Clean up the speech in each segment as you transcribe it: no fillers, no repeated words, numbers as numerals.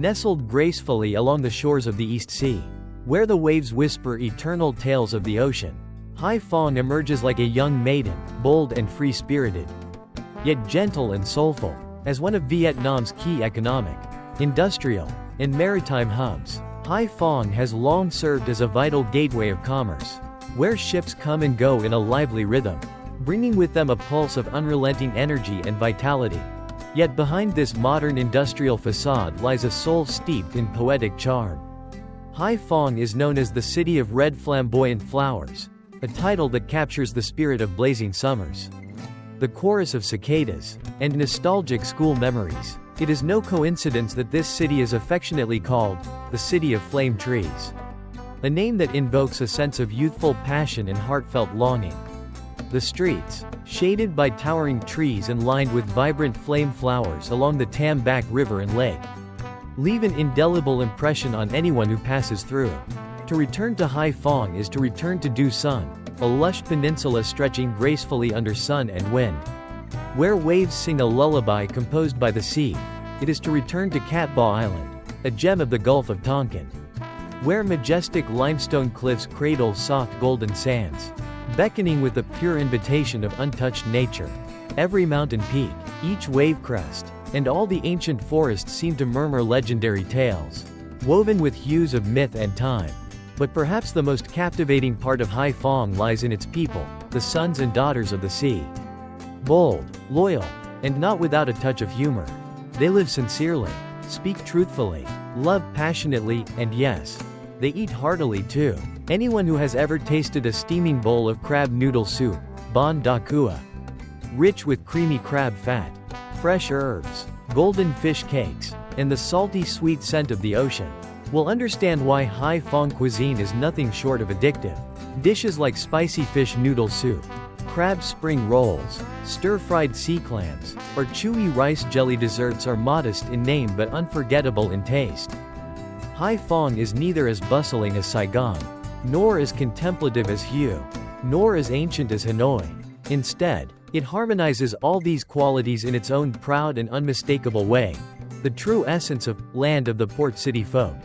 nestled gracefully along the shores of the East Sea, where the waves whisper eternal tales of the ocean. Hai Phong emerges like a young maiden, bold and free-spirited, yet gentle and soulful, as one of Vietnam's key economic, industrial, and maritime hubs. Hai Phong has long served as a vital gateway of commerce, where ships come and go in a lively rhythm, bringing with them a pulse of unrelenting energy and vitality. Yet behind this modern industrial facade lies a soul steeped in poetic charm. Hai Phong is known as the City of Red Flamboyant Flowers, a title that captures the spirit of blazing summers, the chorus of cicadas, and nostalgic school memories. It is no coincidence that this city is affectionately called the City of Flame Trees, a name that invokes a sense of youthful passion and heartfelt longing. The streets, shaded by towering trees and lined with vibrant flame flowers along the Tam Bach River and lake, leave an indelible impression on anyone who passes through. To return to Hai Phong is to return to Du Sun, a lush peninsula stretching gracefully under sun and wind, where waves sing a lullaby composed by the sea. It is to return to Cat Ba Island, a gem of the Gulf of Tonkin, where majestic limestone cliffs cradle soft golden sands, beckoning with the pure invitation of untouched nature. Every mountain peak, each wave crest, and all the ancient forests seem to murmur legendary tales, woven with hues of myth and time. But perhaps the most captivating part of Hai Phong lies in its people, the sons and daughters of the sea. Bold, loyal, and not without a touch of humor. They live sincerely, speak truthfully, love passionately, and yes, they eat heartily too. Anyone who has ever tasted a steaming bowl of crab noodle soup, bon da kua, rich with creamy crab fat, fresh herbs, golden fish cakes, and the salty sweet scent of the ocean, will understand why Hai Phong cuisine is nothing short of addictive. Dishes like spicy fish noodle soup, crab spring rolls, stir-fried sea clams, or chewy rice jelly desserts are modest in name but unforgettable in taste. Hai Phong is neither as bustling as Saigon, nor as contemplative as Hue, nor as ancient as Hanoi. Instead, it harmonizes all these qualities in its own proud and unmistakable way, the true essence of land of the port city folk.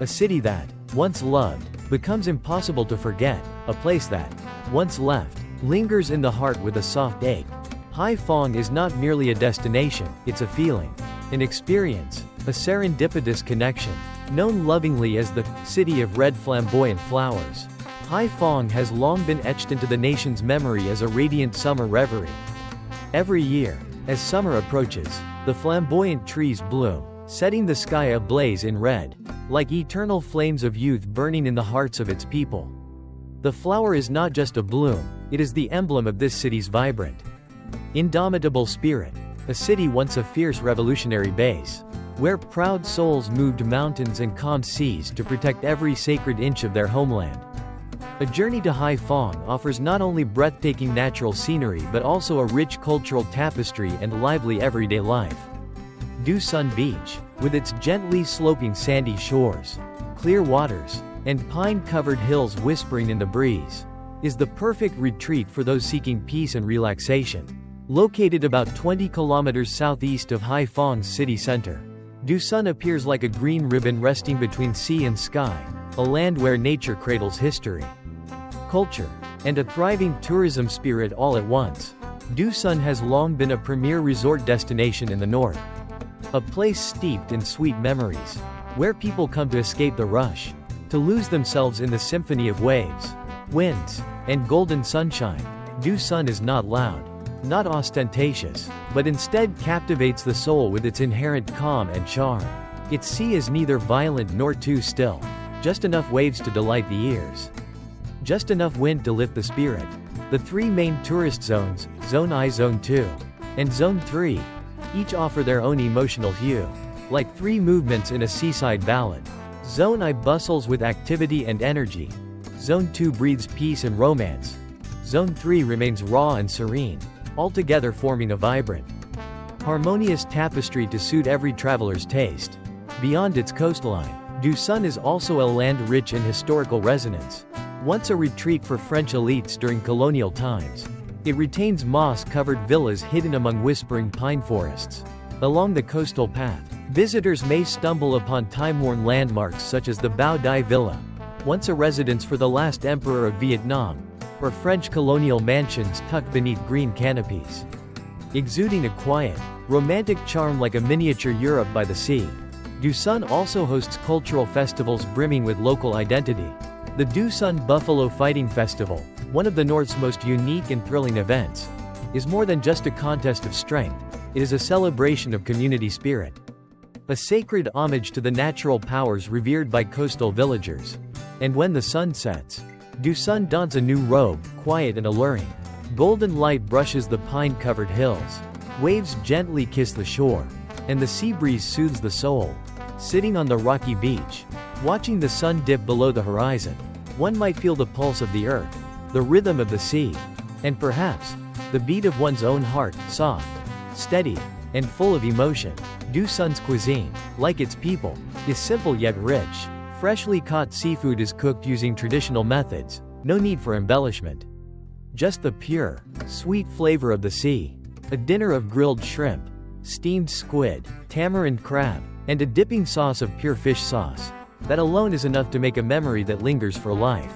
A city that, once loved, becomes impossible to forget, a place that, once left, lingers in the heart with a soft ache. Hai Phong is not merely a destination, it's a feeling, an experience, a serendipitous connection. Known lovingly as the City of Red Flamboyant Flowers, Hai Phong has long been etched into the nation's memory as a radiant summer reverie. Every year, as summer approaches, the flamboyant trees bloom, setting the sky ablaze in red, like eternal flames of youth burning in the hearts of its people. The flower is not just a bloom, it is the emblem of this city's vibrant, indomitable spirit, a city once a fierce revolutionary base, where proud souls moved mountains and calm seas to protect every sacred inch of their homeland. A journey to Hai Phong offers not only breathtaking natural scenery but also a rich cultural tapestry and lively everyday life. Du Sun Beach, with its gently sloping sandy shores, clear waters, and pine-covered hills whispering in the breeze, is the perfect retreat for those seeking peace and relaxation. Located about 20 kilometers southeast of Hai Phong's city center, Du Sun appears like a green ribbon resting between sea and sky, a land where nature cradles history, culture, and a thriving tourism spirit all at once. Du Sun has long been a premier resort destination in the north, a place steeped in sweet memories, where people come to escape the rush, to lose themselves in the symphony of waves, winds, and golden sunshine. Du Sun is not loud, not ostentatious, but instead captivates the soul with its inherent calm and charm. Its sea is neither violent nor too still, just enough waves to delight the ears, just enough wind to lift the spirit. The three main tourist zones, Zone I, Zone 2, and Zone 3, each offer their own emotional hue, like three movements in a seaside ballad. Zone I bustles with activity and energy, Zone 2 breathes peace and romance, Zone 3 remains raw and serene, altogether forming a vibrant, harmonious tapestry to suit every traveler's taste. Beyond its coastline, Du Sun is also a land rich in historical resonance. Once a retreat for French elites during colonial times, it retains moss-covered villas hidden among whispering pine forests. Along the coastal path, Visitors may stumble upon time-worn landmarks such as the Bao Dai Villa, once a residence for the last emperor of Vietnam, or French colonial mansions tucked beneath green canopies. Exuding a quiet, romantic charm like a miniature Europe by the sea, Du Son also hosts cultural festivals brimming with local identity. The Du Son Buffalo Fighting Festival, one of the North's most unique and thrilling events, is more than just a contest of strength, it is a celebration of community spirit. A sacred homage to the natural powers revered by coastal villagers. And when the sun sets, Du Son dons a new robe, quiet and alluring. Golden light brushes the pine-covered hills. Waves gently kiss the shore, and the sea breeze soothes the soul. Sitting on the rocky beach, watching the sun dip below the horizon, one might feel the pulse of the earth, the rhythm of the sea, and perhaps, the beat of one's own heart, soft, steady, and full of emotion. Du Son's cuisine, like its people, is simple yet rich. Freshly caught seafood is cooked using traditional methods, no need for embellishment. Just the pure, sweet flavor of the sea. A dinner of grilled shrimp, steamed squid, tamarind crab, and a dipping sauce of pure fish sauce. That alone is enough to make a memory that lingers for life.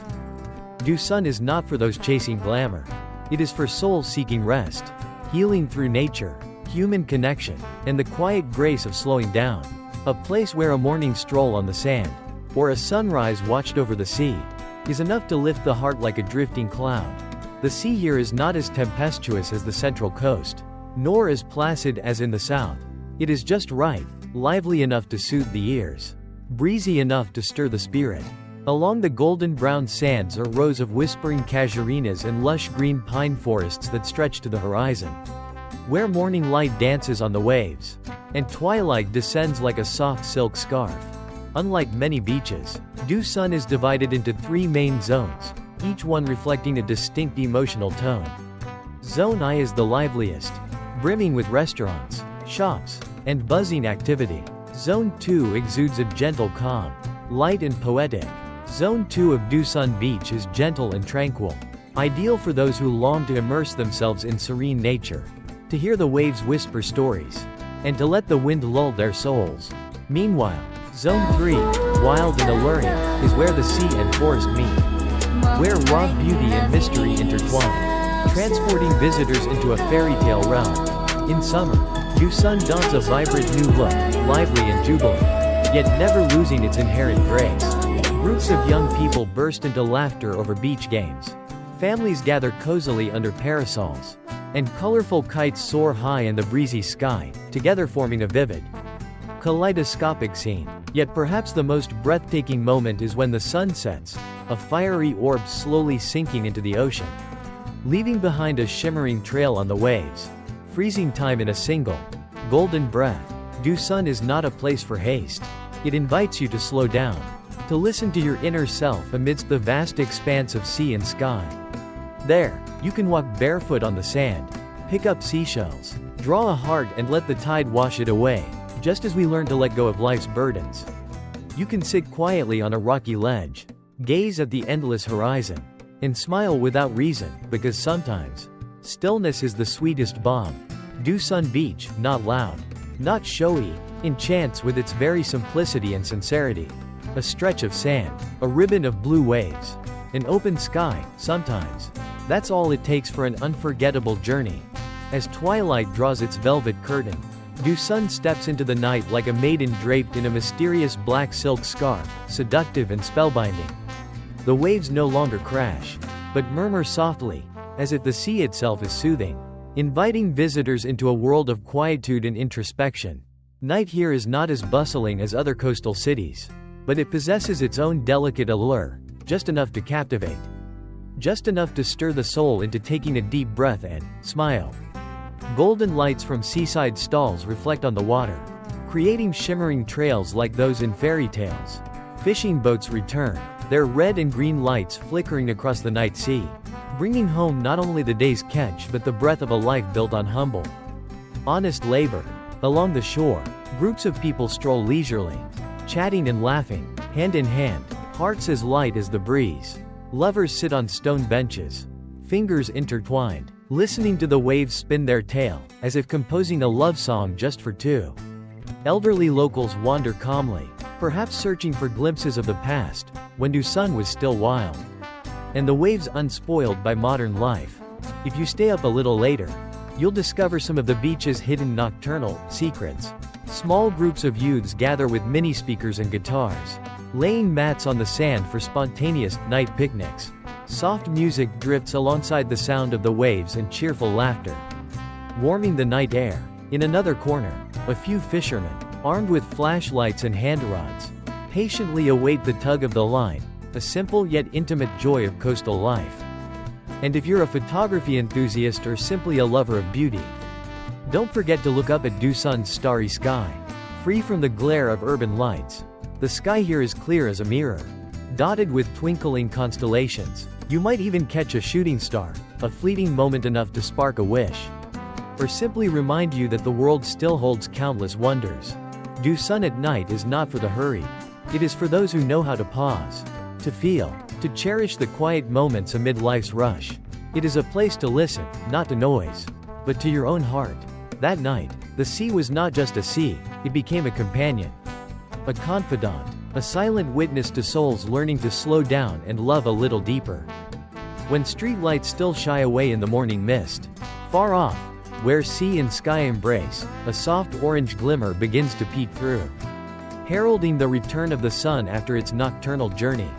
Du Son is not for those chasing glamour. It is for souls seeking rest, healing through nature, human connection, and the quiet grace of slowing down. A place where a morning stroll on the sand, or a sunrise watched over the sea, is enough to lift the heart like a drifting cloud. The sea here is not as tempestuous as the Central Coast, nor as placid as in the south. It is just right, lively enough to soothe the ears, breezy enough to stir the spirit. Along the golden brown sands are rows of whispering casuarinas and lush green pine forests that stretch to the horizon, where morning light dances on the waves, and twilight descends like a soft silk scarf. Unlike many beaches, Du Son is divided into 3 main zones, each one reflecting a distinct emotional tone. Zone I is the liveliest, brimming with restaurants, shops, and buzzing activity. Zone 2 exudes a gentle calm, light and poetic. Zone 2 of Du Son Beach is gentle and tranquil, ideal for those who long to immerse themselves in serene nature, to hear the waves whisper stories, and to let the wind lull their souls. Meanwhile, Zone 3, wild and alluring, is where the sea and forest meet, where raw beauty and mystery intertwine, transporting visitors into a fairy tale realm. In summer, Du Son dons a vibrant new look, lively and jubilant, yet never losing its inherent grace. Groups of young people burst into laughter over beach games. Families gather cozily under parasols, and colorful kites soar high in the breezy sky, together forming a vivid, kaleidoscopic scene. Yet perhaps the most breathtaking moment is when the sun sets, a fiery orb slowly sinking into the ocean, leaving behind a shimmering trail on the waves, freezing time in a single, golden breath. Du Son is not a place for haste. It invites you to slow down, to listen to your inner self amidst the vast expanse of sea and sky. There, you can walk barefoot on the sand, pick up seashells, draw a heart and let the tide wash it away, just as we learn to let go of life's burdens. You can sit quietly on a rocky ledge, gaze at the endless horizon, and smile without reason, because sometimes, stillness is the sweetest balm. Du Son Beach, not loud, not showy, enchants with its very simplicity and sincerity. A stretch of sand, a ribbon of blue waves, an open sky, sometimes. That's all it takes for an unforgettable journey. As twilight draws its velvet curtain, Du Son steps into the night like a maiden draped in a mysterious black silk scarf, seductive and spellbinding. The waves no longer crash, but murmur softly, as if the sea itself is soothing, inviting visitors into a world of quietude and introspection. Night here is not as bustling as other coastal cities, but it possesses its own delicate allure, just enough to captivate. Just enough to stir the soul into taking a deep breath and smile. Golden lights from seaside stalls reflect on the water, creating shimmering trails like those in fairy tales. Fishing boats return, their red and green lights flickering across the night sea, bringing home not only the day's catch but the breath of a life built on humble, honest labor. Along the shore, groups of people stroll leisurely, chatting and laughing, hand in hand, hearts as light as the breeze. Lovers sit on stone benches, fingers intertwined, listening to the waves spin their tale, as if composing a love song just for two. Elderly locals wander calmly, perhaps searching for glimpses of the past, when Du Sun was still wild. And the waves unspoiled by modern life. If you stay up a little later, you'll discover some of the beach's hidden nocturnal secrets. Small groups of youths gather with mini speakers and guitars, laying mats on the sand for spontaneous night picnics. Soft music drifts alongside the sound of the waves and cheerful laughter, warming the night air. In another corner, a few fishermen, armed with flashlights and hand rods, patiently await the tug of the line, a simple yet intimate joy of coastal life. And if you're a photography enthusiast or simply a lover of beauty, don't forget to look up at Du Sun's starry sky. Free from the glare of urban lights, the sky here is clear as a mirror, dotted with twinkling constellations. You might even catch a shooting star, a fleeting moment enough to spark a wish, or simply remind you that the world still holds countless wonders. Du Sun at night is not for the hurried. It is for those who know how to pause, to feel, to cherish the quiet moments amid life's rush. It is a place to listen, not to noise, but to your own heart. That night, the sea was not just a sea, it became a companion, a confidant, a silent witness to souls learning to slow down and love a little deeper. When street lights still shy away in the morning mist, far off, where sea and sky embrace, a soft orange glimmer begins to peek through, heralding the return of the sun after its nocturnal journey.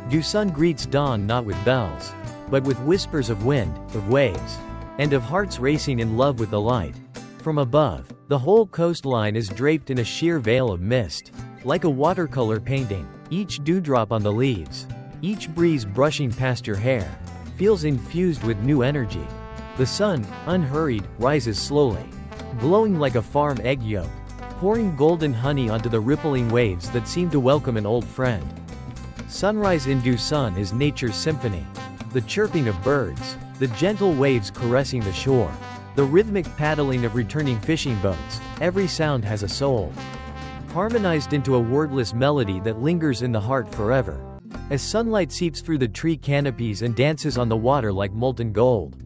Du Sun greets dawn not with bells, but with whispers of wind, of waves, and of hearts racing in love with the light. From above, the whole coastline is draped in a sheer veil of mist, like a watercolor painting. Each dewdrop on the leaves, each breeze brushing past your hair, feels infused with new energy. The sun, unhurried, rises slowly, glowing like a farm egg yolk, pouring golden honey onto the rippling waves that seem to welcome an old friend. Sunrise in Du Sun is nature's symphony. The chirping of birds, the gentle waves caressing the shore, the rhythmic paddling of returning fishing boats, every sound has a soul, harmonized into a wordless melody that lingers in the heart forever. As sunlight seeps through the tree canopies and dances on the water like molten gold,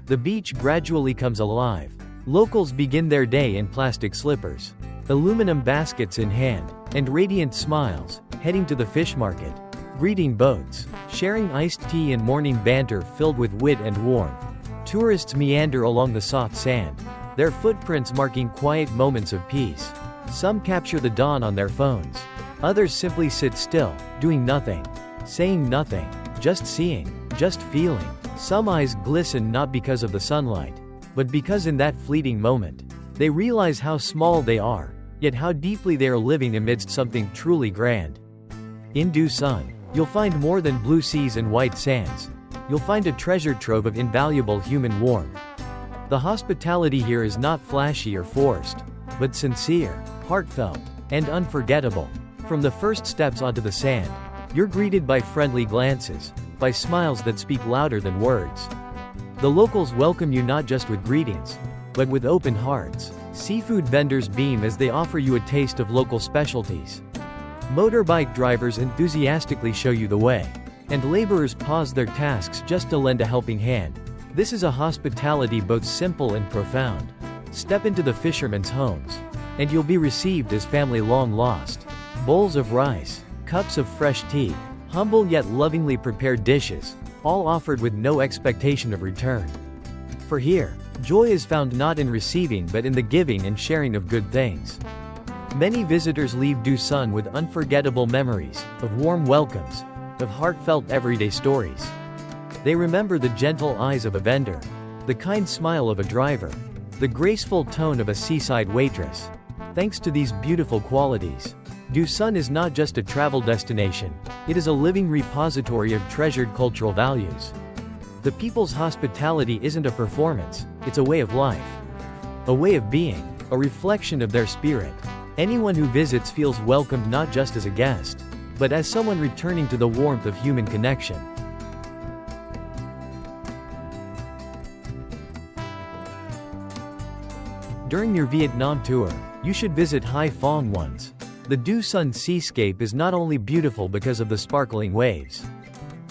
the beach gradually comes alive. Locals begin their day in plastic slippers, aluminum baskets in hand, and radiant smiles, heading to the fish market, greeting boats, sharing iced tea and morning banter filled with wit and warmth. Tourists meander along the soft sand, their footprints marking quiet moments of peace. Some capture the dawn on their phones. Others simply sit still, doing nothing, saying nothing, just seeing, just feeling. Some eyes glisten not because of the sunlight, but because in that fleeting moment, they realize how small they are, yet how deeply they are living amidst something truly grand. In Du Sun, you'll find more than blue seas and white sands. You'll find a treasure trove of invaluable human warmth. The hospitality here is not flashy or forced, but sincere, heartfelt, and unforgettable. From the first steps onto the sand, you're greeted by friendly glances, by smiles that speak louder than words. The locals welcome you not just with greetings, but with open hearts. Seafood vendors beam as they offer you a taste of local specialties. Motorbike drivers enthusiastically show you the way, and laborers pause their tasks just to lend a helping hand. This is a hospitality both simple and profound. Step into the fishermen's homes, and you'll be received as family long lost. Bowls of rice, cups of fresh tea, humble yet lovingly prepared dishes, all offered with no expectation of return. For here, joy is found not in receiving but in the giving and sharing of good things. Many visitors leave Du Sun with unforgettable memories, of warm welcomes, of heartfelt everyday stories. They remember the gentle eyes of a vendor, the kind smile of a driver, the graceful tone of a seaside waitress. Thanks to these beautiful qualities, Du Sun is not just a travel destination, it is a living repository of treasured cultural values. The people's hospitality isn't a performance, it's a way of life. A way of being, a reflection of their spirit. Anyone who visits feels welcomed not just as a guest, but as someone returning to the warmth of human connection. During your Vietnam tour, you should visit Hai Phong once. The Du Sun seascape is not only beautiful because of the sparkling waves.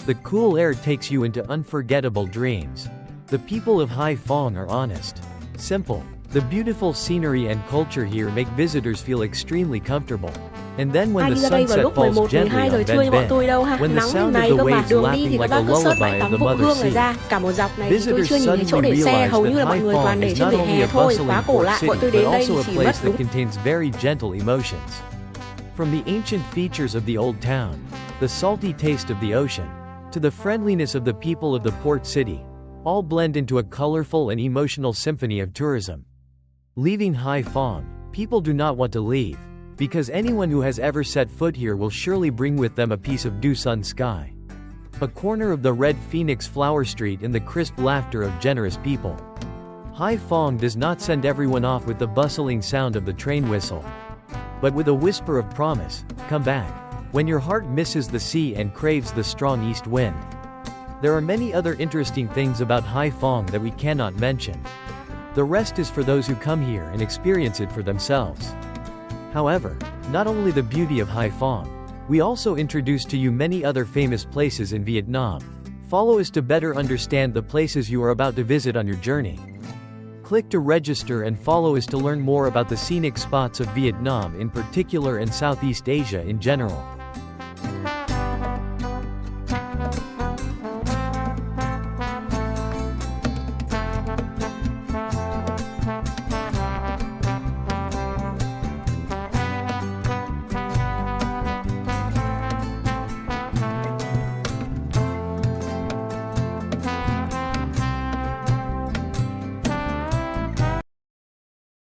The cool air takes you into unforgettable dreams. The people of Hai Phong are honest, simple, The beautiful scenery and culture here make visitors feel extremely comfortable. And then when Ai the đi ra đây vào sunset lúc falls 11, gently 12 giờ on trưa Ben như bọn Ben, tôi đâu ha. when the Nắng như sound of này the cơ mà waves đường đi lapping thì các like a bác cứ search lullaby bãi of tắm the Phụng mother Hương này sea, ra. Cả một dọc này thì tôi visitors chưa nhìn thấy chỗ suddenly để xe, realize hầu như là that mọi Hai người toàn Phong để is trên not vỉa only hè a thôi, bustling khóa cổ port lại. city, Bọn tôi but đến đây also thì a chỉ place mất that đúng. contains very gentle emotions. From the ancient features of the old town, the salty taste of the ocean, to the friendliness of the people of the port city, all blend into a colorful and emotional symphony of tourism. Leaving Hai Phong, people do not want to leave, because anyone who has ever set foot here will surely bring with them a piece of Dusun sky, a corner of the red phoenix flower street, and the crisp laughter of generous people. Hai Phong does not send everyone off with the bustling sound of the train whistle, but with a whisper of promise, come back, when your heart misses the sea and craves the strong east wind. There are many other interesting things about Hai Phong that we cannot mention. The rest is for those who come here and experience it for themselves. However, not only the beauty of Hai Phong, we also introduce to you many other famous places in Vietnam. Follow us to better understand the places you are about to visit on your journey. Click to register and follow us to learn more about the scenic spots of Vietnam in particular and Southeast Asia in general.